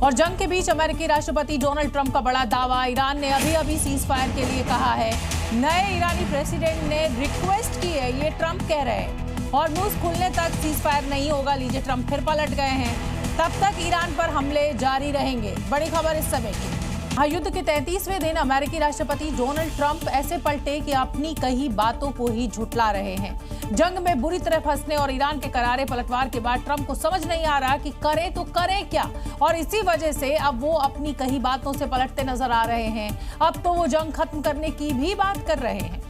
और जंग के बीच अमेरिकी राष्ट्रपति डोनाल्ड ट्रंप का बड़ा दावा। ईरान ने अभी सीज फायर के लिए कहा है। नए ईरानी प्रेसिडेंट ने रिक्वेस्ट की है, ये ट्रंप कह रहे हैं। हॉर्मुज़ खुलने तक सीज फायर नहीं होगा। लीजिए, ट्रंप फिर पलट गए हैं। तब तक ईरान पर हमले जारी रहेंगे। बड़ी खबर इस समय की। युद्ध के 33वें दिन अमेरिकी राष्ट्रपति डोनाल्ड ट्रंप ऐसे पलटे कि अपनी कही बातों को ही झुठला रहे हैं। जंग में बुरी तरह फंसने और ईरान के करारे पलटवार के बाद ट्रंप को समझ नहीं आ रहा कि करे तो करे क्या, और इसी वजह से अब वो अपनी कही बातों से पलटते नजर आ रहे हैं। अब तो वो जंग खत्म करने की भी बात कर रहे हैं।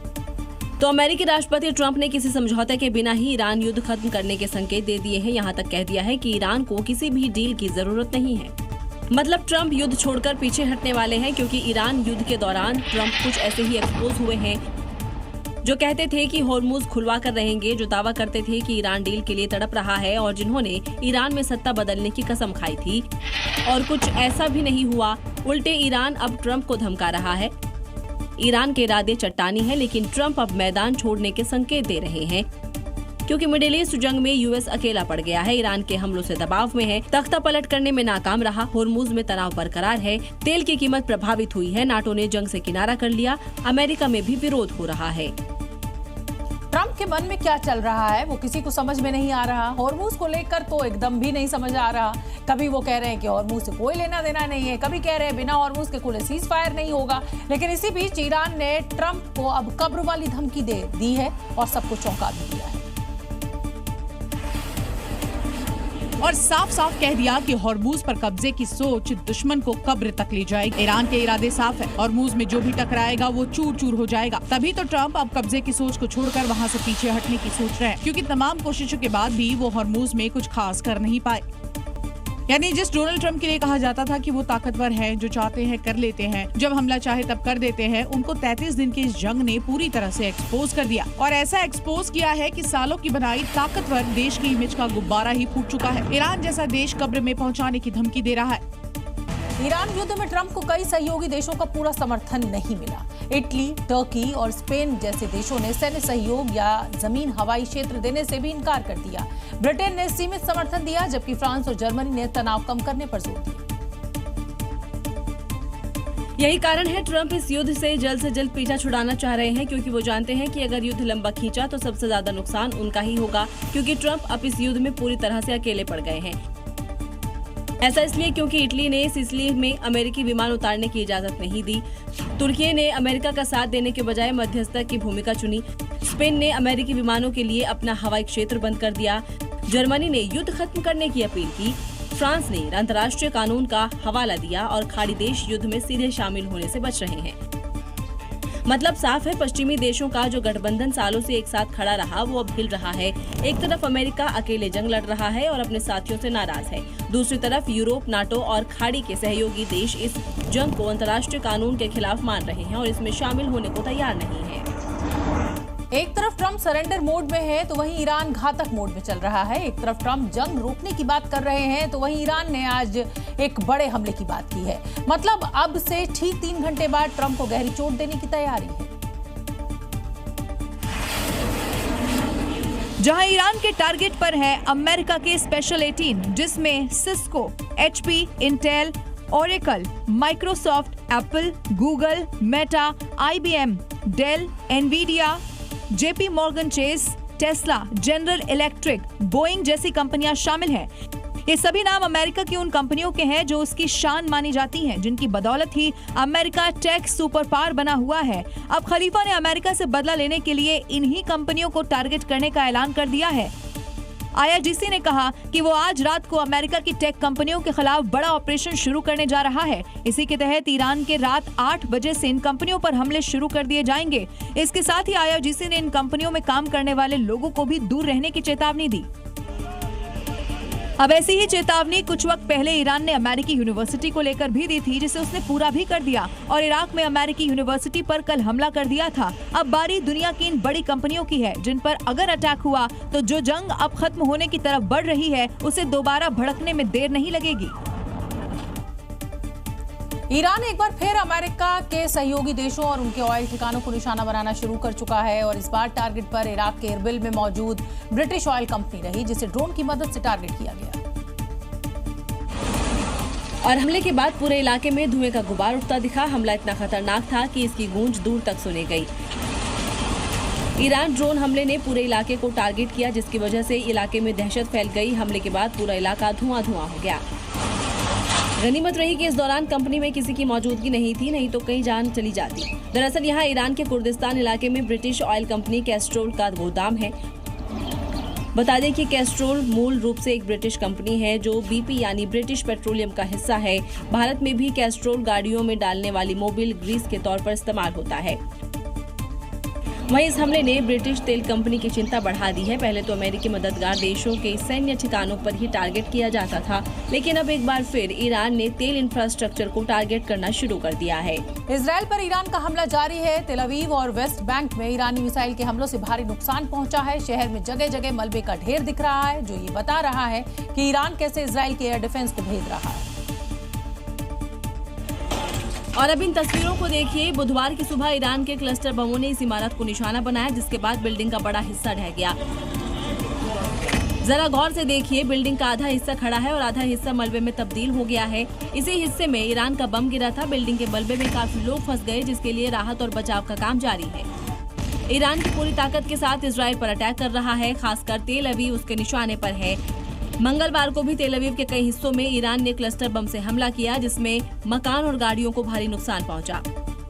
तो अमेरिकी राष्ट्रपति ट्रंप ने किसी समझौते के बिना ही ईरान युद्ध खत्म करने के संकेत दे दिए हैं। यहाँ तक कह दिया है कि ईरान को किसी भी डील की जरूरत नहीं है। मतलब ट्रंप युद्ध छोड़कर पीछे हटने वाले हैं, क्योंकि ईरान युद्ध के दौरान ट्रंप कुछ ऐसे ही एक्सपोज हुए हैं जो कहते थे कि हॉर्मुज़ खुलवा कर रहेंगे, जो दावा करते थे कि ईरान डील के लिए तड़प रहा है, और जिन्होंने ईरान में सत्ता बदलने की कसम खाई थी। और कुछ ऐसा भी नहीं हुआ। उल्टे ईरान अब ट्रंप को धमका रहा है। ईरान के इरादे चट्टानी हैं, लेकिन ट्रंप अब मैदान छोड़ने के संकेत दे रहे हैं, क्योंकि मिडिल ईस्ट जंग में यूएस अकेला पड़ गया है। ईरान के हमलों से दबाव में है, तख्ता पलट करने में नाकाम रहा, हॉर्मुज़ में तनाव बरकरार है, तेल की कीमत प्रभावित हुई है, नाटो ने जंग से किनारा कर लिया, अमेरिका में भी विरोध हो रहा है। ट्रंप के मन में क्या चल रहा है वो किसी को समझ में नहीं आ रहा। हॉर्मुज़ को लेकर तो एकदम भी नहीं समझ आ रहा। कभी वो कह रहे हैं कि हॉर्मुज़ से कोई लेना देना नहीं है, कभी कह रहे हैं बिना हॉर्मुज़ के खुले सीज फायर नहीं होगा। लेकिन इसी बीच ईरान ने ट्रंप को अब कब्र वाली धमकी दे दी है और सबको चौंका भी दिया है और साफ साफ कह दिया कि हॉर्मुज़ पर कब्जे की सोच दुश्मन को कब्र तक ले जाएगी। ईरान के इरादे साफ है, हॉर्मुज़ में जो भी टकराएगा वो चूर चूर हो जाएगा। तभी तो ट्रंप अब कब्जे की सोच को छोड़कर वहां से पीछे हटने की सोच रहे हैं, क्योंकि तमाम कोशिशों के बाद भी वो हॉर्मुज़ में कुछ खास कर नहीं पाए। यानी जिस डोनाल्ड ट्रंप के लिए कहा जाता था कि वो ताकतवर है, जो चाहते हैं कर लेते हैं, जब हमला चाहे तब कर देते हैं, उनको 33 दिन की इस जंग ने पूरी तरह से एक्सपोज कर दिया। और ऐसा एक्सपोज किया है कि सालों की बनाई ताकतवर देश की इमेज का गुब्बारा ही फूट चुका है। ईरान जैसा देश कब्र में पहुंचाने की धमकी दे रहा है। ईरान युद्ध में ट्रंप को कई सहयोगी देशों का पूरा समर्थन नहीं मिला। इटली, टर्की और स्पेन जैसे देशों ने सैन्य सहयोग या जमीन हवाई क्षेत्र देने से भी इनकार कर दिया। ब्रिटेन ने सीमित समर्थन दिया, जबकि फ्रांस और जर्मनी ने तनाव कम करने पर जोर दिया। यही कारण है ट्रंप इस युद्ध से जल्द पीछा छुड़ाना चाह रहे हैं, क्योंकि वो जानते हैं कि अगर युद्ध लंबा खींचा तो सबसे ज्यादा नुकसान उनका ही होगा, क्योंकि ट्रंप अब इस युद्ध में पूरी तरह से अकेले पड़ गए हैं। ऐसा इसलिए क्योंकि इटली ने सिसिली में अमेरिकी विमान उतारने की इजाजत नहीं दी। तुर्की ने अमेरिका का साथ देने के बजाय मध्यस्थता की भूमिका चुनी। स्पेन ने अमेरिकी विमानों के लिए अपना हवाई क्षेत्र बंद कर दिया। जर्मनी ने युद्ध खत्म करने की अपील की। फ्रांस ने अंतर्राष्ट्रीय कानून का हवाला दिया और खाड़ी देश युद्ध में सीधे शामिल होने से बच रहे हैं। मतलब साफ है, पश्चिमी देशों का जो गठबंधन सालों से एक साथ खड़ा रहा वो अब हिल रहा है। एक तरफ अमेरिका अकेले जंग लड़ रहा है और अपने साथियों से नाराज है, दूसरी तरफ यूरोप, नाटो और खाड़ी के सहयोगी देश इस जंग को अंतर्राष्ट्रीय कानून के खिलाफ मान रहे हैं और इसमें शामिल होने को तैयार नहीं है। एक तरफ ट्रंप सरेंडर मोड में है तो वहीं ईरान घातक मोड में चल रहा है। एक तरफ ट्रंप जंग रोकने की बात कर रहे हैं तो वहीं ईरान ने आज एक बड़े हमले की बात की है। मतलब अब से ठीक 3 घंटे बाद ट्रंप को गहरी चोट देने की तैयारी है। जहां ईरान के टारगेट पर है अमेरिका के स्पेशल 18, जिसमें Cisco, HP, Intel, Oracle, Microsoft, Apple, Google, Meta, IBM, Dell, Nvidia, JP Morgan Chase, Tesla, General Electric, Boeing जैसी कंपनियां शामिल हैं। ये सभी नाम अमेरिका की उन कंपनियों के हैं जो उसकी शान मानी जाती हैं, जिनकी बदौलत ही अमेरिका टेक सुपर पावर बना हुआ है। अब खलीफा ने अमेरिका से बदला लेने के लिए इन्हीं कंपनियों को टारगेट करने का ऐलान कर दिया है। IRGC ने कहा कि वो आज रात को अमेरिका की टेक कंपनियों के खिलाफ बड़ा ऑपरेशन शुरू करने जा रहा है। इसी के तहत ईरान के रात 8 बजे से इन कंपनियों पर हमले शुरू कर दिए जाएंगे। इसके साथ ही IRGC ने इन कंपनियों में काम करने वाले लोगों को भी दूर रहने की चेतावनी दी। अब ऐसी ही चेतावनी कुछ वक्त पहले ईरान ने अमेरिकी यूनिवर्सिटी को लेकर भी दी थी, जिसे उसने पूरा भी कर दिया और इराक में अमेरिकी यूनिवर्सिटी पर कल हमला कर दिया था। अब बारी दुनिया की इन बड़ी कंपनियों की है, जिन पर अगर अटैक हुआ तो जो जंग अब खत्म होने की तरफ बढ़ रही है उसे दोबारा भड़कने में देर नहीं लगेगी। ईरान एक बार फिर अमेरिका के सहयोगी देशों और उनके ऑयल ठिकानों को निशाना बनाना शुरू कर चुका है और इस बार टारगेट पर इराक के एरबिल में मौजूद ब्रिटिश ऑयल कंपनी रही, जिसे ड्रोन की मदद से टारगेट किया गया। और हमले के बाद पूरे इलाके में धुएं का गुबार उठता दिखा। हमला इतना खतरनाक था कि इसकी गूंज दूर तक सुनी गई। ईरान ड्रोन हमले ने पूरे इलाके को टारगेट किया, जिसकी वजह से इलाके में दहशत फैल गई। हमले के बाद पूरा इलाका धुआं-धुआं हो गया। गनीमत रही कि इस दौरान कंपनी में किसी की मौजूदगी नहीं थी, नहीं तो कई जान चली जाती। दरअसल यहाँ ईरान के कुर्दिस्तान इलाके में ब्रिटिश ऑयल कंपनी कैस्ट्रोल का गोदाम है। बता दें कि कैस्ट्रोल मूल रूप से एक ब्रिटिश कंपनी है जो BP यानी ब्रिटिश पेट्रोलियम का हिस्सा है। भारत में भी कैस्ट्रोल गाड़ियों में डालने वाली मोबिल ग्रीस के तौर पर इस्तेमाल होता है। वहीं इस हमले ने ब्रिटिश तेल कंपनी की चिंता बढ़ा दी है। पहले तो अमेरिकी मददगार देशों के सैन्य ठिकानों पर ही टारगेट किया जाता था, लेकिन अब एक बार फिर ईरान ने तेल इंफ्रास्ट्रक्चर को टारगेट करना शुरू कर दिया है। इजराइल पर ईरान का हमला जारी है। तेल अवीव और वेस्ट बैंक में ईरानी मिसाइल के हमलों से भारी नुकसान पहुंचा है। शहर में जगह जगह मलबे का ढेर दिख रहा है, जो ये बता रहा है कि ईरान कैसे इजराइल के एयर डिफेंस को भेद रहा है। और अब इन तस्वीरों को देखिए। बुधवार की सुबह ईरान के क्लस्टर बमों ने इस इमारत को निशाना बनाया, जिसके बाद बिल्डिंग का बड़ा हिस्सा ढह गया। जरा गौर से देखिए, बिल्डिंग का आधा हिस्सा खड़ा है और आधा हिस्सा मलबे में तब्दील हो गया है। इसी हिस्से में ईरान का बम गिरा था। बिल्डिंग के मलबे में काफी लोग फंस गए, जिसके लिए राहत और बचाव का काम जारी है। ईरान की पूरी ताकत के साथ इजराइल पर अटैक कर रहा है, खासकर तेल अवीव उसके निशाने पर है। मंगलवार को भी तेल अवीव के कई हिस्सों में ईरान ने क्लस्टर बम से हमला किया, जिसमें मकान और गाड़ियों को भारी नुकसान पहुंचा।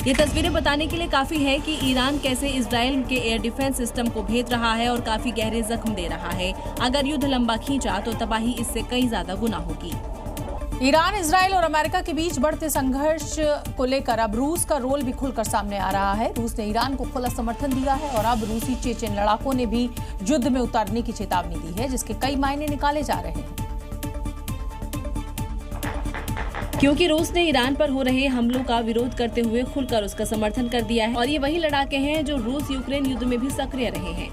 ये तस्वीरें बताने के लिए काफी है कि ईरान कैसे इजराइल के एयर डिफेंस सिस्टम को भेद रहा है और काफी गहरे जख्म दे रहा है। अगर युद्ध लंबा खींचा तो तबाही इससे कई ज्यादा गुना होगी। ईरान, इजराइल और अमेरिका के बीच बढ़ते संघर्ष को लेकर अब रूस का रोल भी खुलकर सामने आ रहा है। रूस ने ईरान को खुला समर्थन दिया है और अब रूसी चेचेन लड़ाकों ने भी युद्ध में उतरने की चेतावनी दी है, जिसके कई मायने निकाले जा रहे हैं। क्योंकि रूस ने ईरान पर हो रहे हमलों का विरोध करते हुए खुलकर उसका समर्थन कर दिया है और ये वही लड़ाके हैं जो रूस यूक्रेन युद्ध में भी सक्रिय रहे हैं।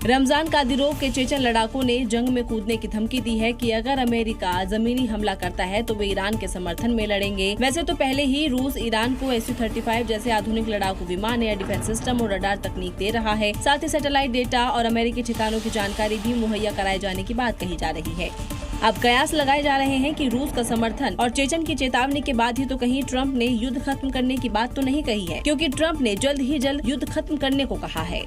रमजान कादिरोव के चेचन लड़ाकों ने जंग में कूदने की धमकी दी है कि अगर अमेरिका जमीनी हमला करता है तो वे ईरान के समर्थन में लड़ेंगे। वैसे तो पहले ही रूस ईरान को Su-35 जैसे आधुनिक लड़ाकू विमान, एयर डिफेंस सिस्टम और रडार तकनीक दे रहा है। साथ ही सैटेलाइट डेटा और अमेरिकी ठिकानों की जानकारी भी मुहैया कराए जाने की बात कही जा रही है। अब कयास लगाए जा रहे हैं कि रूस का समर्थन और चेचन की चेतावनी के बाद ही तो कहीं ट्रंप ने युद्ध खत्म करने की बात तो नहीं कही है, क्योंकि ट्रंप ने जल्द ही जल्द युद्ध खत्म करने को कहा है।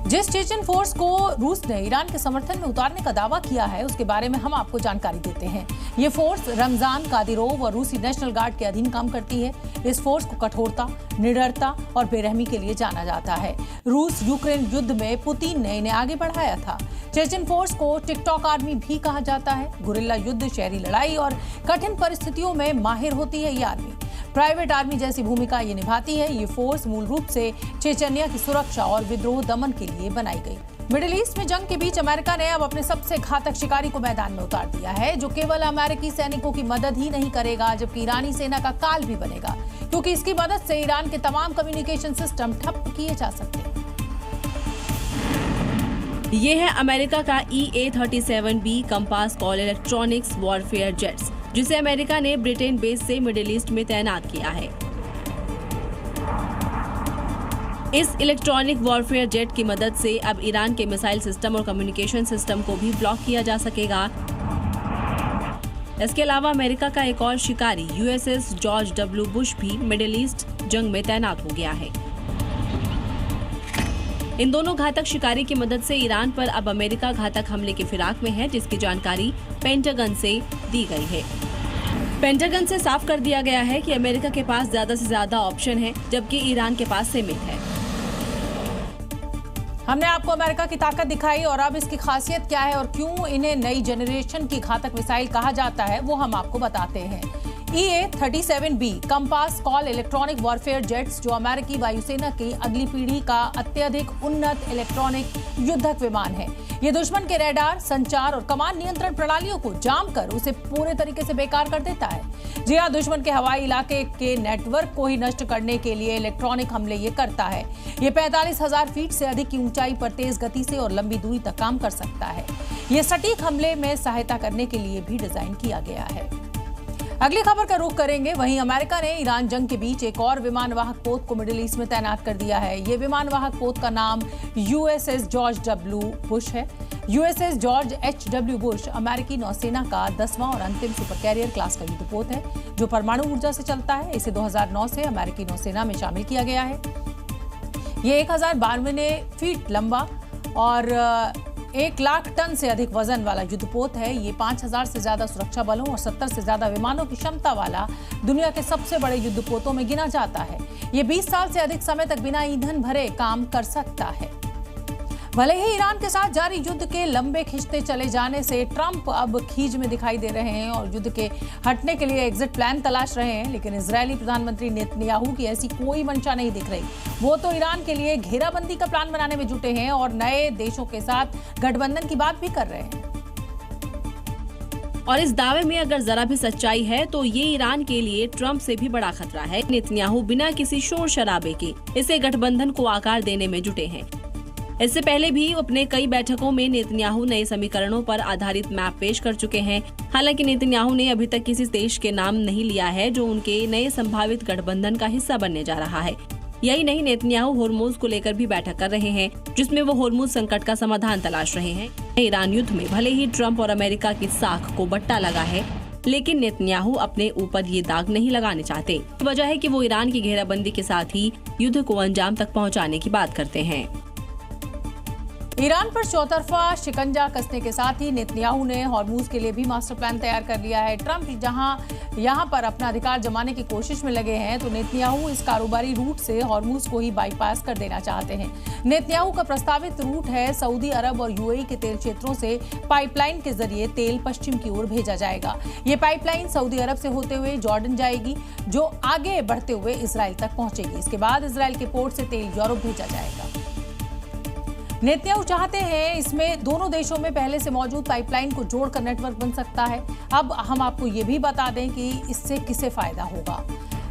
जिस चेचन फोर्स को रूस ने ईरान के समर्थन में उतारने का दावा किया है, उसके बारे में हम आपको जानकारी देते हैं। ये फोर्स रमजान कादिरोव और रूसी नेशनल गार्ड के अधीन काम करती है। इस फोर्स को कठोरता, निडरता और बेरहमी के लिए जाना जाता है। रूस यूक्रेन युद्ध में पुतिन ने इन्हें आगे बढ़ाया था। चेचन फोर्स को टिकटॉक आर्मी भी कहा जाता है। गुरिल्ला युद्ध, शहरी लड़ाई और कठिन परिस्थितियों में माहिर होती है ये आर्मी। प्राइवेट आर्मी जैसी भूमिका ये निभाती है। ये फोर्स मूल रूप से चेचन्या की सुरक्षा और विद्रोह दमन के लिए बनाई गई। मिडिल ईस्ट में जंग के बीच अमेरिका ने अब अपने सबसे घातक शिकारी को मैदान में उतार दिया है, जो केवल अमेरिकी सैनिकों की मदद ही नहीं करेगा, जबकि ईरानी सेना का काल भी बनेगा, क्योंकि इसकी मदद से ईरान के तमाम कम्युनिकेशन सिस्टम ठप किए जा सकते हैं। ये है अमेरिका का EA-37B compass call electronics warfare jets, जिसे अमेरिका ने ब्रिटेन बेस से मिडिल ईस्ट में तैनात किया है। इस इलेक्ट्रॉनिक वॉरफेयर जेट की मदद से अब ईरान के मिसाइल सिस्टम और कम्युनिकेशन सिस्टम को भी ब्लॉक किया जा सकेगा। इसके अलावा अमेरिका का एक और शिकारी USS जॉर्ज W बुश भी मिडिल ईस्ट जंग में तैनात हो गया है। इन दोनों घातक शिकारी की मदद से ईरान पर अब अमेरिका घातक हमले की फिराक में है, जिसकी जानकारी पेंटागन से दी गई है। पेंटागन से साफ कर दिया गया है कि अमेरिका के पास ज्यादा से ज्यादा ऑप्शन है, जबकि ईरान के पास सीमित है। हमने आपको अमेरिका की ताकत दिखाई और अब इसकी खासियत क्या है और क्यों इन्हें नई जनरेशन की घातक मिसाइल कहा जाता है, वो हम आपको बताते हैं। EA-37B compass call electronic warfare jets, जो अमेरिकी वायुसेना की अगली पीढ़ी का अत्यधिक उन्नत इलेक्ट्रॉनिक युद्धक विमान है। ये दुश्मन के रडार, संचार और कमांड नियंत्रण प्रणालियों को जाम कर उसे पूरे तरीके से बेकार कर देता है। जी हाँ, दुश्मन के हवाई इलाके के नेटवर्क को ही नष्ट करने के लिए इलेक्ट्रॉनिक हमले ये करता है। ये 45,000 फीट से अधिक की ऊंचाई पर तेज गति से और लंबी दूरी तक काम कर सकता है। ये सटीक हमले में सहायता करने के लिए भी डिजाइन किया गया है। अगली खबर का रुख करेंगे। वहीं अमेरिका ने ईरान जंग के बीच एक और विमानवाहक पोत को मिडिल ईस्ट में तैनात कर दिया है। ये विमानवाहक पोत का नाम USS जॉर्ज W. बुश है। USS George H.W. बुश अमेरिकी नौसेना का 10वां और अंतिम सुपर कैरियर क्लास का युद्धपोत है, जो परमाणु ऊर्जा से चलता है। इसे 2009 से अमेरिकी नौसेना में शामिल किया गया है। ये 1092 फीट लंबा और 1 लाख टन से अधिक वजन वाला युद्धपोत है। ये 5000 से ज्यादा सुरक्षा बलों और 70 से ज्यादा विमानों की क्षमता वाला दुनिया के सबसे बड़े युद्धपोतों में गिना जाता है। ये 20 साल से अधिक समय तक बिना ईंधन भरे काम कर सकता है। भले ही ईरान के साथ जारी युद्ध के लंबे खिंचते चले जाने से ट्रंप अब खींच में दिखाई दे रहे हैं और युद्ध के हटने के लिए एग्जिट प्लान तलाश रहे हैं, लेकिन इजरायली प्रधानमंत्री नेतन्याहू की ऐसी कोई मंशा नहीं दिख रही। वो तो ईरान के लिए घेराबंदी का प्लान बनाने में जुटे हैं और नए देशों के साथ गठबंधन की बात भी कर रहे हैं। और इस दावे में अगर जरा भी सच्चाई है तो ये ईरान के लिए ट्रंप से भी बड़ा खतरा है। नेतन्याहू बिना किसी शोर शराबे के इसे गठबंधन को आकार देने में जुटे हैं। इससे पहले भी अपने कई बैठकों में नेतन्याहू नए समीकरणों पर आधारित मैप पेश कर चुके हैं। हालांकि नेतन्याहू ने अभी तक किसी देश के नाम नहीं लिया है जो उनके नए संभावित गठबंधन का हिस्सा बनने जा रहा है। यही नहीं, नेतन्याहू होर्मुज को लेकर भी बैठक कर रहे हैं, जिसमें वो होर्मुज संकट का समाधान तलाश रहे हैं। ईरान युद्ध में भले ही ट्रंप और अमेरिका की साख को बट्टा लगा है, लेकिन नेतन्याहू अपने ऊपर ये दाग नहीं लगाने चाहते। वजह है कि वो ईरान की घेराबंदी के साथ ही युद्ध को अंजाम तक पहुँचाने की बात करते हैं। ईरान पर चौतरफा शिकंजा कसने के साथ ही नेतन्याहू ने हॉर्मुज के लिए भी मास्टर प्लान तैयार कर लिया है। ट्रंप जहां यहां पर अपना अधिकार जमाने की कोशिश में लगे हैं, तो नेतन्याहू इस कारोबारी रूट से हॉर्मुज को ही बाईपास कर देना चाहते हैं। नेतन्याहू का प्रस्तावित रूट है सऊदी अरब और UAE के तेल क्षेत्रों से पाइपलाइन के जरिए तेल पश्चिम की ओर भेजा जाएगा। ये पाइपलाइन सऊदी अरब से होते हुए जॉर्डन जाएगी, जो आगे बढ़ते हुए इसराइल तक पहुंचेगी। इसके बाद इसराइल के पोर्ट से तेल यूरोप भेजा जाएगा। नेतन्याहू चाहते हैं इसमें दोनों देशों में पहले से मौजूद पाइपलाइन को जोड़कर नेटवर्क बन सकता है। अब हम आपको ये भी बता दें कि इससे किसे फायदा होगा।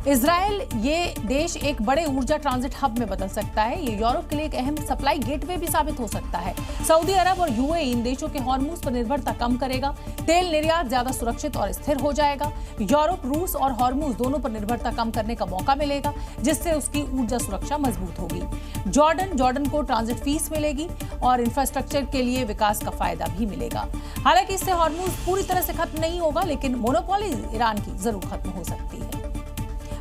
इजराइल ये देश एक बड़े ऊर्जा ट्रांजिट हब में बदल सकता है। ये यूरोप के लिए एक अहम सप्लाई गेटवे भी साबित हो सकता है। सऊदी अरब और UAE इन देशों के हॉर्मुज पर निर्भरता कम करेगा। तेल निर्यात ज्यादा सुरक्षित और स्थिर हो जाएगा। यूरोप, रूस और हॉर्मुज दोनों पर निर्भरता कम करने का मौका मिलेगा, जिससे उसकी ऊर्जा सुरक्षा मजबूत होगी। जॉर्डन को ट्रांजिट फीस मिलेगी और इंफ्रास्ट्रक्चर के लिए विकास का फायदा भी मिलेगा। हालांकि इससे हॉर्मुज पूरी तरह से खत्म नहीं होगा, लेकिन मोनोपोली ईरान की जरूर खत्म हो सकती है।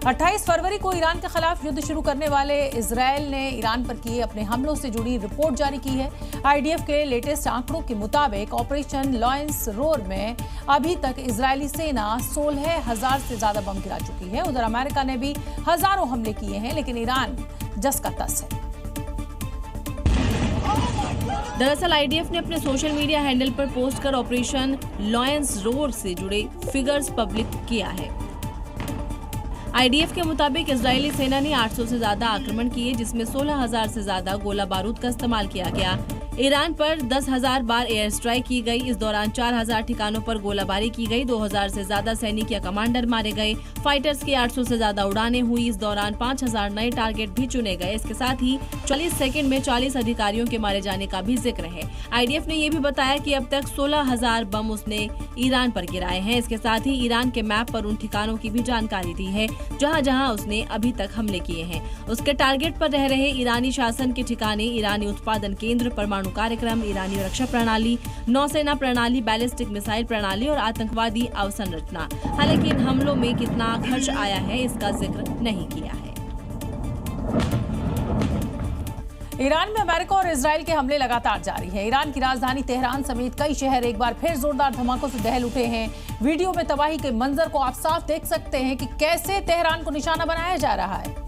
28 फरवरी को ईरान के खिलाफ युद्ध शुरू करने वाले इजरायल ने ईरान पर किए अपने हमलों से जुड़ी रिपोर्ट जारी की है। IDF के लेटेस्ट आंकड़ों के मुताबिक ऑपरेशन लॉयंस रोर में अभी तक इजरायली सेना 16,000 से ज्यादा बम गिरा चुकी है। उधर अमेरिका ने भी हजारों हमले किए हैं, लेकिन ईरान जस का तस है। दरअसल IDF ने अपने सोशल मीडिया हैंडल पर पोस्ट कर ऑपरेशन लॉयंस रोर से जुड़े फिगर्स पब्लिक किया है। IDF के मुताबिक इजरायली सेना ने 800 से ज्यादा आक्रमण किए, जिसमें 16,000 से ज्यादा गोला बारूद का इस्तेमाल किया गया। ईरान पर 10,000 बार एयर स्ट्राइक की गई। इस दौरान 4,000 ठिकानों पर गोलाबारी की गई। 2,000 से ज्यादा सैनिक या कमांडर मारे गए। फाइटर्स की 800 से ज्यादा उड़ानें हुई। इस दौरान 5,000 नए टारगेट भी चुने गए। इसके साथ ही 40 सेकंड में 40 अधिकारियों के मारे जाने का भी जिक्र है। IDF ने यह भी बताया कि अब तक 16,000 बम उसने ईरान पर गिराए हैं। इसके साथ ही ईरान के मैप पर उन ठिकानों की भी जानकारी दी है जहां उसने अभी तक हमले किए हैं। उसके टारगेट पर रह रहे ईरानी शासन के ठिकाने, ईरानी उत्पादन केंद्र, परमाणु कार्यक्रम, ईरानी रक्षा प्रणाली, नौसेना प्रणाली, बैलिस्टिक मिसाइल प्रणाली और आतंकवादी अवसंरचना। हालांकि इन हमलों में कितना खर्च आया है इसका जिक्र नहीं किया है। ईरान में अमेरिका और इजराइल के हमले लगातार जारी है। ईरान की राजधानी तेहरान समेत कई शहर एक बार फिर जोरदार धमाकों से दहल उठे हैं। वीडियो में तबाही के मंजर को आप साफ देख सकते हैं कि कैसे तेहरान को निशाना बनाया जा रहा है।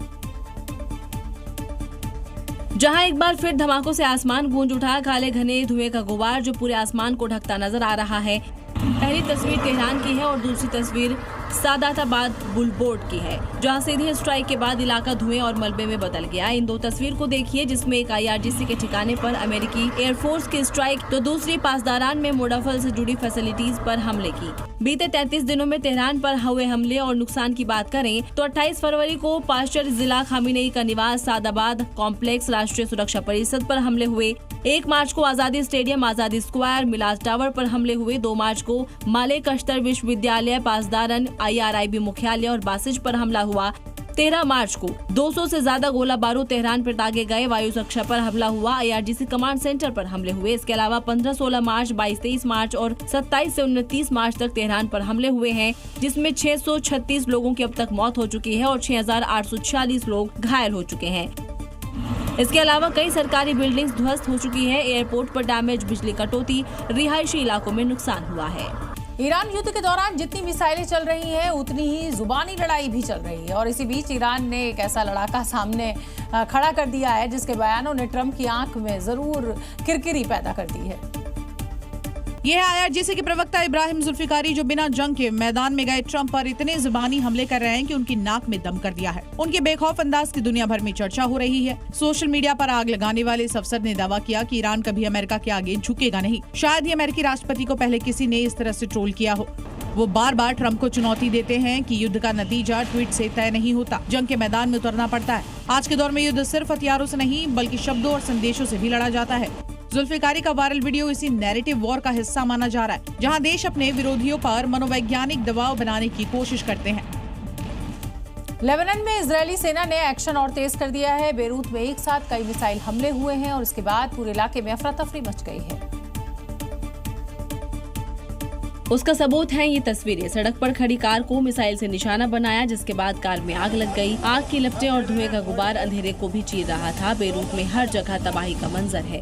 जहां एक बार फिर धमाकों से आसमान गूंज उठा, काले घने धुएं का गुबार जो पूरे आसमान को ढकता नजर आ रहा है। पहली तस्वीर तेहरान की है और दूसरी तस्वीर सादाताबाद बुलबोर्ड की है, जहां सीधे स्ट्राइक के बाद इलाका धुएं और मलबे में बदल गया। इन दो तस्वीर को देखिए, जिसमें एक IRGC के ठिकाने पर अमेरिकी एयरफोर्स की स्ट्राइक तो दूसरी पासदारान में मोडाफल से जुड़ी फैसिलिटीज पर हमले की। बीते 33 दिनों में तेहरान पर हुए हमले और नुकसान की बात करें तो 28 फरवरी को पाश्चर जिला खामिनेई का निवास सादाबाद कॉम्प्लेक्स, राष्ट्रीय सुरक्षा परिषद पर हमले हुए। 1 मार्च को आजादी स्टेडियम, आजादी स्क्वायर, मिलाद टावर पर हमले हुए। 2 मार्च को मालिक अख्तर विश्वविद्यालय, पासदारन IRIB मुख्यालय और बासिज पर हमला हुआ। 13 मार्च को 200 से ज्यादा गोला बारूद तेहरान पर दागे गए। वायु सुरक्षा पर हमला हुआ। IRGC कमांड सेंटर पर हमले हुए। इसके अलावा 15-16 मार्च, 22-23 मार्च और 27 से 29 मार्च तक तेहरान पर हमले हुए हैं, जिसमें 636 लोगों की अब तक मौत हो चुकी है और 6846 लोग घायल हो चुके हैं। इसके अलावा कई सरकारी बिल्डिंग्स ध्वस्त हो चुकी है। एयरपोर्ट पर डैमेज, बिजली कटौती, रिहायशी इलाकों में नुकसान हुआ है। ईरान युद्ध के दौरान जितनी मिसाइलें चल रही हैं, उतनी ही जुबानी लड़ाई भी चल रही है और इसी बीच ईरान ने एक ऐसा लड़ाका सामने खड़ा कर दिया है जिसके बयानों ने ट्रंप की आंख में जरूर किरकिरी पैदा कर दी है। यह है IRGC के प्रवक्ता इब्राहिम जुल्फिकारी, जो बिना जंग के मैदान में गए ट्रंप पर इतने जुबानी हमले कर रहे हैं कि उनकी नाक में दम कर दिया है। उनके बेखौफ अंदाज की दुनिया भर में चर्चा हो रही है। सोशल मीडिया पर आग लगाने वाले इस अफसर ने दावा किया कि ईरान कभी अमेरिका के आगे झुकेगा नहीं। शायद ही अमेरिकी राष्ट्रपति को पहले किसी ने इस तरह से ट्रोल किया हो। वो बार बार ट्रंप को चुनौती देते हैं कि युद्ध का नतीजा ट्वीट से तय नहीं होता, जंग के मैदान में उतरना पड़ता है। आज के दौर में युद्ध सिर्फ हथियारों से नहीं बल्कि शब्दों और संदेशों से भी लड़ा जाता है। जुल्फिकारी का वायरल वीडियो इसी नैरेटिव वॉर का हिस्सा माना जा रहा है, जहां देश अपने विरोधियों पर मनोवैज्ञानिक दबाव बनाने की कोशिश करते हैं। लेबनान में इजरायली सेना ने एक्शन और तेज कर दिया है। बेरूत में एक साथ कई मिसाइल हमले हुए हैं और इसके बाद पूरे इलाके में अफरा तफरी मच गई है। उसका सबूत है ये तस्वीरें। सड़क पर खड़ी कार को मिसाइल से निशाना बनाया, जिसके बाद कार में आग लग गई। आग की लपटें और धुएं का गुबार अंधेरे को भी चीर रहा था। बेरूत में हर जगह तबाही का मंजर है।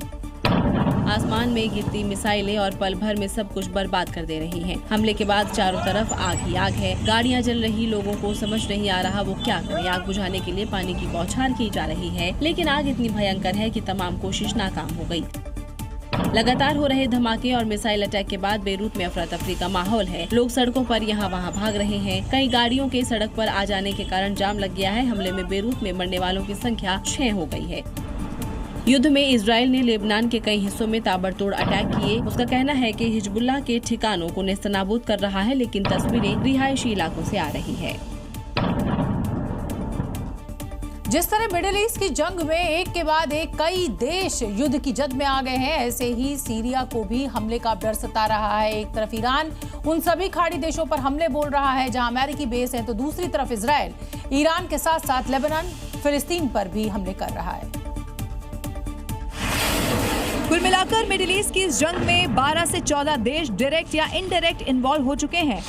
आसमान में गिरती मिसाइलें और पल भर में सब कुछ बर्बाद कर दे रही हैं। हमले के बाद चारों तरफ आग ही आग है। गाड़ियां जल रही, लोगों को समझ नहीं आ रहा वो क्या करें। आग बुझाने के लिए पानी की बौछार की जा रही है, लेकिन आग इतनी भयंकर है कि तमाम कोशिश नाकाम हो गई। लगातार हो रहे धमाके और मिसाइल अटैक के बाद बेरूत में अफरा तफरी का माहौल है। लोग सड़कों पर यहाँ वहाँ भाग रहे हैं। कई गाड़ियों के सड़क पर आ जाने के कारण जाम लग गया है। हमले में बेरूत में मरने वालों की संख्या 6 हो गई है। युद्ध में इजराइल ने लेबनान के कई हिस्सों में ताबड़तोड़ अटैक किए। उसका कहना है कि हिजबुल्लाह के ठिकानों को नेस्तनाबूद कर रहा है, लेकिन तस्वीरें रिहायशी इलाकों से आ रही है। जिस तरह मिडिल ईस्ट की जंग में एक के बाद एक कई देश युद्ध की जद में आ गए हैं, ऐसे ही सीरिया को भी हमले का डर सता रहा है। एक तरफ ईरान उन सभी खाड़ी देशों पर हमले बोल रहा है जहां अमेरिकी बेस है, तो दूसरी तरफ इजराइल ईरान के साथ साथ लेबनान, फिलिस्तीन पर भी हमले कर रहा है। कुल मिलाकर मिडिल ईस्ट की इस जंग में 12 से 14 देश डायरेक्ट या इनडायरेक्ट इन्वॉल्व हो चुके हैं।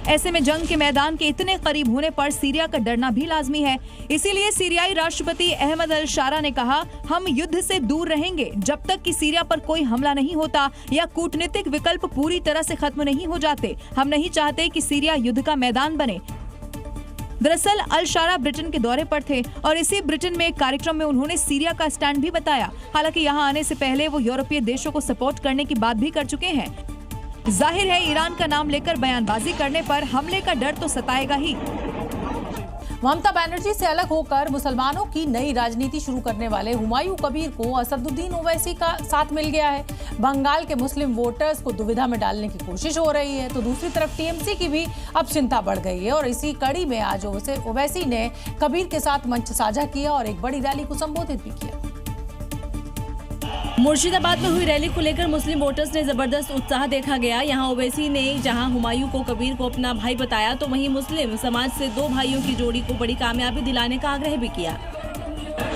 ऐसे में जंग के मैदान के इतने करीब होने पर सीरिया का डरना भी लाजमी है। इसीलिए सीरियाई राष्ट्रपति अहमद अल शारा ने कहा, हम युद्ध से दूर रहेंगे जब तक कि सीरिया पर कोई हमला नहीं होता या कूटनीतिक विकल्प पूरी तरह से खत्म नहीं हो जाते। हम नहीं चाहते कि सीरिया युद्ध का मैदान बने। दरअसल अल शारा ब्रिटेन के दौरे पर थे और इसी ब्रिटेन में एक कार्यक्रम में उन्होंने सीरिया का स्टैंड भी बताया। हालांकि यहाँ आने से पहले वो यूरोपीय देशों को सपोर्ट करने की बात भी कर चुके हैं। जाहिर है ईरान का नाम लेकर बयानबाजी करने पर हमले का डर तो सताएगा ही। ममता बनर्जी से अलग होकर मुसलमानों की नई राजनीति शुरू करने वाले हुमायूं कबीर को असदुद्दीन ओवैसी का साथ मिल गया है। बंगाल के मुस्लिम वोटर्स को दुविधा में डालने की कोशिश हो रही है, तो दूसरी तरफ टीएमसी की भी अब चिंता बढ़ गई है और इसी कड़ी में आज ओवैसी ने कबीर के साथ मंच साझा किया और एक बड़ी रैली को संबोधित भी किया। मुर्शिदाबाद में हुई रैली को लेकर मुस्लिम वोटर्स ने जबरदस्त उत्साह देखा गया। यहां ओवैसी ने जहां हुमायूं को कबीर को अपना भाई बताया, तो वहीं मुस्लिम समाज से 2 भाइयों की जोड़ी को बड़ी कामयाबी दिलाने का आग्रह भी किया।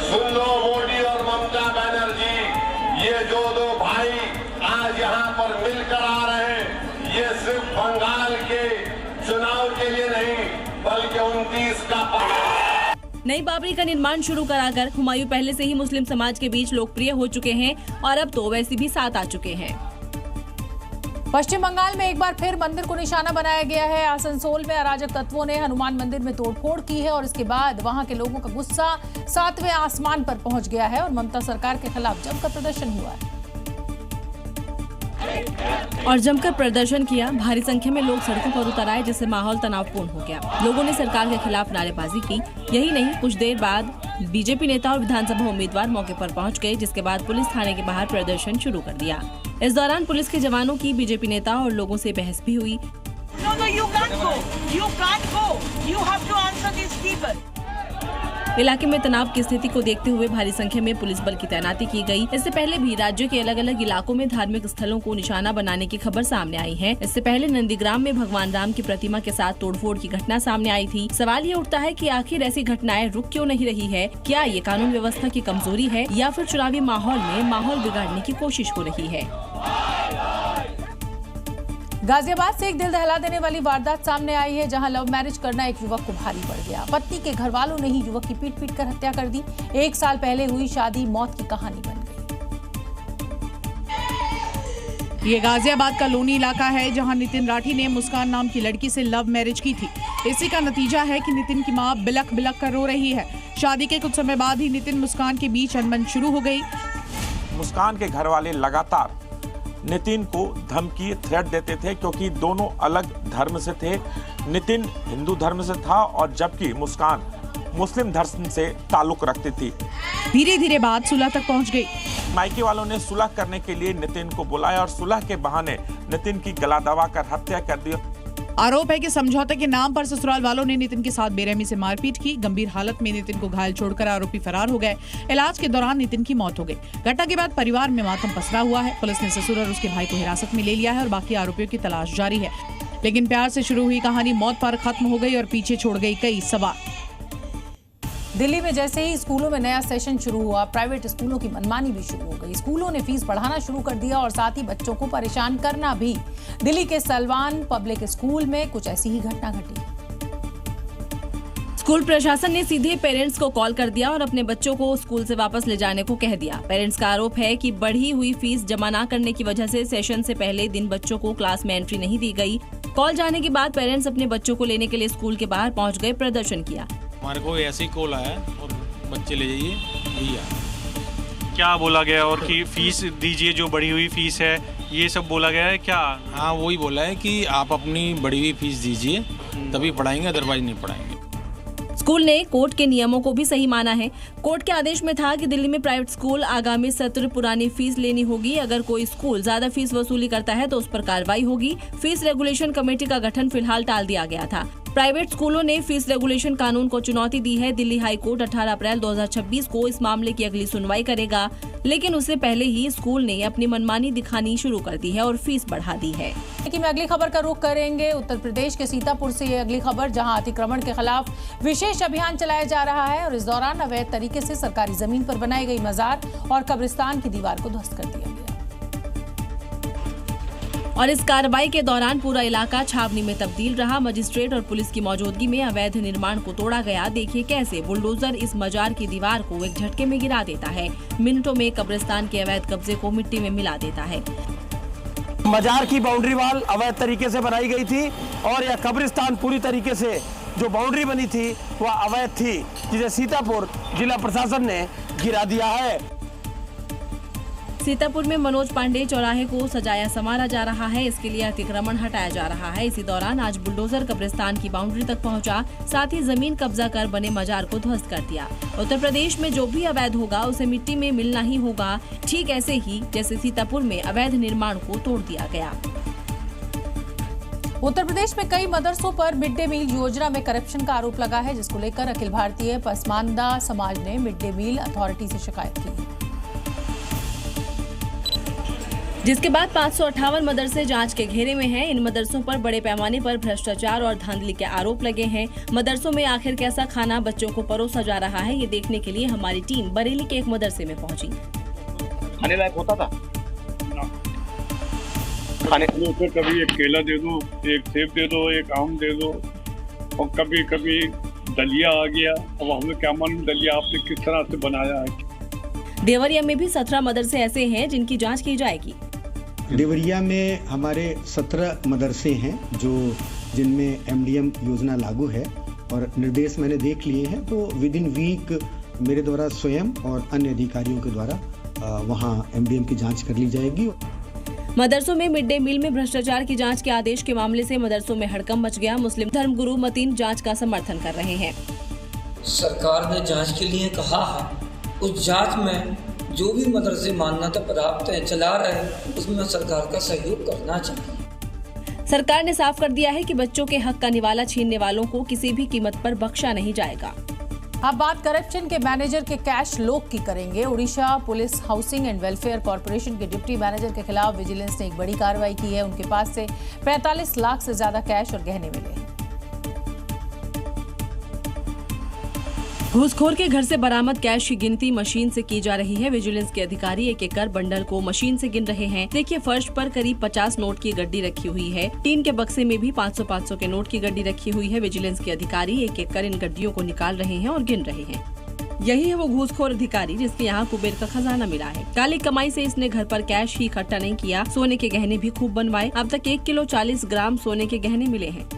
सुन लो मोदी और ममता बनर्जी, ये जो 2 भाई आज यहाँ पर मिलकर आ रहे हैं, ये सिर्फ बंगाल के चुनाव के लिए नहीं बल्कि 29 का नई बाबरी का निर्माण शुरू कराकर हुमायूं पहले से ही मुस्लिम समाज के बीच लोकप्रिय हो चुके हैं और अब तो ओवैसी भी साथ आ चुके हैं। पश्चिम बंगाल में एक बार फिर मंदिर को निशाना बनाया गया है। आसनसोल में अराजक तत्वों ने हनुमान मंदिर में तोड़फोड़ की है और इसके बाद वहां के लोगों का गुस्सा 7वें आसमान पर पहुंच गया है और ममता सरकार के खिलाफ जमकर प्रदर्शन हुआ है और जमकर प्रदर्शन किया। भारी संख्या में लोग सड़कों पर उतर आए, जिससे माहौल तनावपूर्ण हो गया। लोगों ने सरकार के खिलाफ नारेबाजी की। यही नहीं, कुछ देर बाद बीजेपी नेता और विधानसभा उम्मीदवार मौके पर पहुंच गए, जिसके बाद पुलिस थाने के बाहर प्रदर्शन शुरू कर दिया। इस दौरान पुलिस के जवानों की बीजेपी नेता और लोगों से बहस भी हुई। No, you can't go. You can't go. You have to answer these people. इलाके में तनाव की स्थिति को देखते हुए भारी संख्या में पुलिस बल की तैनाती की गई। इससे पहले भी राज्य के अलग अलग इलाकों में धार्मिक स्थलों को निशाना बनाने की खबर सामने आई है। इससे पहले नंदीग्राम में भगवान राम की प्रतिमा के साथ तोड़फोड़ की घटना सामने आई थी। सवाल ये उठता है कि आखिर ऐसी घटनाएं रुक क्यों नहीं रही है? क्या ये कानून व्यवस्था की कमजोरी है या फिर चुनावी माहौल में माहौल बिगाड़ने की कोशिश हो रही है? गाजियाबाद से एक दिल दहला देने वाली वारदात सामने आई है, जहां लव मैरिज करना एक युवक को भारी पड़ गया। पत्नी के घर वालों ने ही युवक की पीट कर हत्या कर दी। 1 साल पहले हुई शादी मौत की कहानी बन गई। ये गाजियाबाद का लोनी इलाका है, जहां नितिन राठी ने मुस्कान नाम की लड़की से लव मैरिज की थी। इसी का नतीजा है कि नितिन की मां बिलख बिलख कर रो रही है। शादी के कुछ समय बाद ही नितिन मुस्कान के बीच अनबन शुरू हो गई। मुस्कान के घर वाले लगातार नितिन को धमकी थ्रेट देते थे, क्योंकि दोनों अलग धर्म से थे। नितिन हिंदू धर्म से था और जबकि मुस्कान मुस्लिम धर्म से ताल्लुक रखती थी। धीरे धीरे बात सुलह तक पहुंच गई। मायके वालों ने सुलह करने के लिए नितिन को बुलाया और सुलह के बहाने नितिन की गला दबाकर हत्या कर दी। आरोप है कि समझौते के नाम पर ससुराल वालों ने नितिन के साथ बेरहमी से मारपीट की। गंभीर हालत में नितिन को घायल छोड़कर आरोपी फरार हो गए। इलाज के दौरान नितिन की मौत हो गई। घटना के बाद परिवार में मातम पसरा हुआ है। पुलिस ने ससुर और उसके भाई को हिरासत में ले लिया है और बाकी आरोपियों की तलाश जारी है। लेकिन प्यार से शुरू हुई कहानी मौत पर खत्म हो गई और पीछे छोड़ गई कई सवाल। दिल्ली में जैसे ही स्कूलों में नया सेशन शुरू हुआ, प्राइवेट स्कूलों की मनमानी भी शुरू हो गई। स्कूलों ने फीस बढ़ाना शुरू कर दिया और साथ ही बच्चों को परेशान करना भी। दिल्ली के सलवान पब्लिक स्कूल में कुछ ऐसी ही घटना घटी। स्कूल प्रशासन ने सीधे पेरेंट्स को कॉल कर दिया और अपने बच्चों को स्कूल से वापस ले जाने को कह दिया। पेरेंट्स का आरोप है कि बढ़ी हुई फीस जमा न करने की वजह से सेशन से पहले दिन बच्चों को क्लास में एंट्री नहीं दी गई। कॉल जाने के बाद पेरेंट्स अपने बच्चों को लेने के लिए स्कूल के बाहर पहुँच गए, प्रदर्शन किया। हमारे को ऐसे ही कॉल आया और बच्चे ले जाइए, भैया क्या बोला गया और कि फीस दीजिए, जो बढ़ी हुई फीस है, ये सब बोला गया है क्या? हाँ, वही बोला है कि आप अपनी बढ़ी हुई फीस दीजिए तभी पढ़ाएंगे, अदरवाइज नहीं पढ़ाएंगे। स्कूल ने कोर्ट के नियमों को भी सही माना है। कोर्ट के आदेश में था कि दिल्ली में प्राइवेट स्कूल आगामी सत्र पुरानी फीस लेनी होगी। अगर कोई स्कूल ज्यादा फीस वसूली करता है तो उस पर कार्रवाई होगी। फीस रेगुलेशन कमेटी का गठन फिलहाल टाल दिया गया था। प्राइवेट स्कूलों ने फीस रेगुलेशन कानून को चुनौती दी है। दिल्ली हाई कोर्ट 18 अप्रैल 2026 को इस मामले की अगली सुनवाई करेगा, लेकिन उससे पहले ही स्कूल ने अपनी मनमानी दिखानी शुरू कर दी है और फीस बढ़ा दी है। लेकिन अगली खबर का रुख करेंगे उत्तर प्रदेश के सीतापुर से। ये अगली खबर, जहां अतिक्रमण के खिलाफ विशेष अभियान चलाया जा रहा है और इस दौरान अवैध तरीके से सरकारी जमीन पर बनाई गई मजार और कब्रिस्तान की दीवार को ध्वस्त कर दिया गया। और इस कार्रवाई के दौरान पूरा इलाका छावनी में तब्दील रहा। मजिस्ट्रेट और पुलिस की मौजूदगी में अवैध निर्माण को तोड़ा गया। देखिए कैसे बुलडोजर इस मजार की दीवार को एक झटके में गिरा देता है। मिनटों में कब्रिस्तान के अवैध कब्जे को मिट्टी में मिला देता है। मजार की बाउंड्री वॉल अवैध तरीके से बनाई गई थी और यह कब्रिस्तान पूरी तरीके से जो बाउंड्री बनी थी वह अवैध थी, जिसे सीतापुर जिला प्रशासन ने गिरा दिया है। सीतापुर में मनोज पांडे चौराहे को सजाया संवारा जा रहा है। इसके लिए अतिक्रमण हटाया जा रहा है। इसी दौरान आज बुलडोजर कब्रिस्तान की बाउंड्री तक पहुंचा, साथ ही जमीन कब्जा कर बने मजार को ध्वस्त कर दिया। उत्तर प्रदेश में जो भी अवैध होगा उसे मिट्टी में मिलना ही होगा, ठीक ऐसे ही जैसे सीतापुर में अवैध निर्माण को तोड़ दिया गया। उत्तर प्रदेश में कई मदरसों पर मिड डे मील योजना में करप्शन का आरोप लगा है, जिसको लेकर अखिल भारतीय पसमानदा समाज ने मिड डे मील अथॉरिटी से शिकायत की, जिसके बाद 558 मदरसे जांच के घेरे में हैं। इन मदरसों पर बड़े पैमाने पर भ्रष्टाचार और धांधली के आरोप लगे हैं। मदरसों में आखिर कैसा खाना बच्चों को परोसा जा रहा है, ये देखने के लिए हमारी टीम बरेली के एक मदरसे में पहुंची। खाने लायक होता था? खाने के लिए कभी एक केला दे दो, एक सेब दे दो, एक आम दे दो, और कभी कभी दलिया आ गया। अब हमें क्या मालूम दलिया आपने किस तरह से बनाया है। देवरिया में भी 17 मदरसे ऐसे हैं जिनकी जांच की जाएगी। देवरिया में हमारे 17 मदरसे हैं जिनमें एमडीएम योजना लागू है और निर्देश मैंने देख लिए हैं, तो विद इन वीक मेरे द्वारा स्वयं और अन्य अधिकारियों के द्वारा वहां एमडीएम की जांच कर ली जाएगी। मदरसों में मिड डे मील में भ्रष्टाचार की जांच के आदेश के मामले से मदरसों में हड़कंप मच गया। मुस्लिम धर्मगुरु मतीन जांच का समर्थन कर रहे हैं। सरकार ने जांच के लिए कहा है, उस जांच में जो भी मदरसे मान्यता प्राप्त है चला रहे, उसमें सरकार का सहयोग करना चाहिए। सरकार ने साफ कर दिया है कि बच्चों के हक का निवाला छीनने वालों को किसी भी कीमत पर बख्शा नहीं जाएगा। अब बात करप्शन के मैनेजर के कैश लोक की करेंगे। Orissa police housing and welfare corporation के डिप्टी मैनेजर के खिलाफ विजिलेंस ने एक बड़ी कार्रवाई की है। उनके पास से 45 लाख से ज्यादा कैश और गहने मिले हैं। घूसखोर के घर से बरामद कैश की गिनती मशीन से की जा रही है। विजिलेंस के अधिकारी एक एक कर बंडल को मशीन से गिन रहे हैं। देखिए, फर्श पर करीब 50 नोट की गड्डी रखी हुई है। टीन के बक्से में भी 500-500 के नोट की गड्डी रखी हुई है। विजिलेंस के अधिकारी एक एक कर इन गड्डियों को निकाल रहे हैं और गिन रहे हैं। यही है वो घूसखोर अधिकारी जिसके यहाँ कुबेर का खजाना मिला है। काली कमाई से इसने घर पर कैश ही इकट्ठा नहीं किया, सोने के गहने भी खूब बनवाए। अब तक 1 किलो 40 ग्राम सोने के गहने मिले हैं।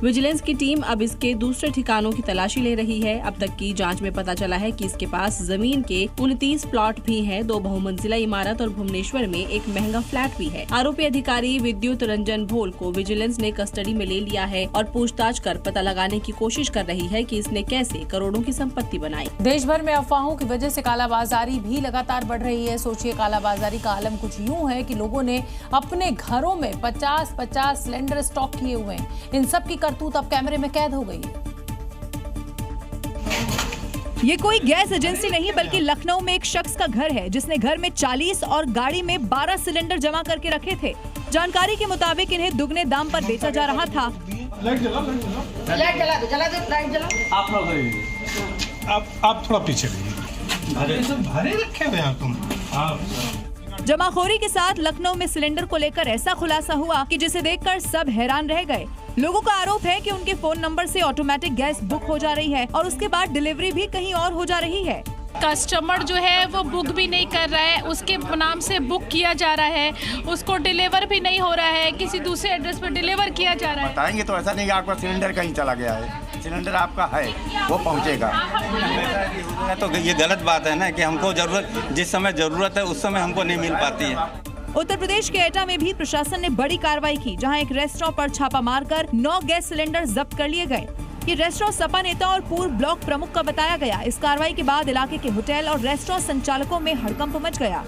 विजिलेंस की टीम अब इसके दूसरे ठिकानों की तलाशी ले रही है। अब तक की जांच में पता चला है कि इसके पास जमीन के 29 प्लॉट भी हैं, 2 बहुमंजिला इमारत और भुवनेश्वर में एक महंगा फ्लैट भी है। आरोपी अधिकारी विद्युत रंजन भोल को विजिलेंस ने कस्टडी में ले लिया है और पूछताछ कर पता लगाने की कोशिश कर रही है कि इसने कैसे करोड़ों की संपत्ति बनाई। देश भर में अफवाहों की वजह से कालाबाजारी भी लगातार बढ़ रही है। सोचिए, कालाबाजारी का आलम कुछ यूं है कि लोगों ने अपने घरों में 50-50 सिलेंडर स्टॉक किए हुए हैं। इन सब की करतूत अब कैमरे में कैद हो गई है। ये कोई गैस एजेंसी नहीं बल्कि लखनऊ में एक शख्स का घर है जिसने घर में 40 और गाड़ी में 12 सिलेंडर जमा करके रखे थे। जानकारी के मुताबिक इन्हें दुगने दाम पर बेचा जा रहा था। आप थोड़ा पीछे भरे रखे हुए हैं तुम। जमाखोरी के साथ लखनऊ में सिलेंडर को लेकर ऐसा खुलासा हुआ कि जिसे देखकर सब हैरान रह गए। लोगों का आरोप है कि उनके फोन नंबर से ऑटोमेटिक गैस बुक हो जा रही है और उसके बाद डिलीवरी भी कहीं और हो जा रही है। कस्टमर जो है वो बुक भी नहीं कर रहा है, उसके नाम से बुक किया जा रहा है, उसको डिलीवर भी नहीं हो रहा है, किसी दूसरे एड्रेस पर डिलीवर किया जा रहा है। बताएंगे तो ऐसा नहीं कि आपका सिलेंडर कहीं चला गया है, सिलेंडर आपका है, वो पहुंचेगा। तो ये गलत बात है ना कि हमको जरूरत, जिस समय जरूरत है उस समय हमको नहीं मिल पाती है। उत्तर प्रदेश के एटा में भी प्रशासन ने बड़ी कार्रवाई की, जहां एक रेस्टोरेंट पर छापा मारकर 9 गैस सिलेंडर जब्त कर लिए गए। ये रेस्टोरेंट सपा नेता और पूर्व ब्लॉक प्रमुख का बताया गया। इस कार्रवाई के बाद इलाके के होटल और रेस्टोरेंट संचालकों में हड़कंप मच गया।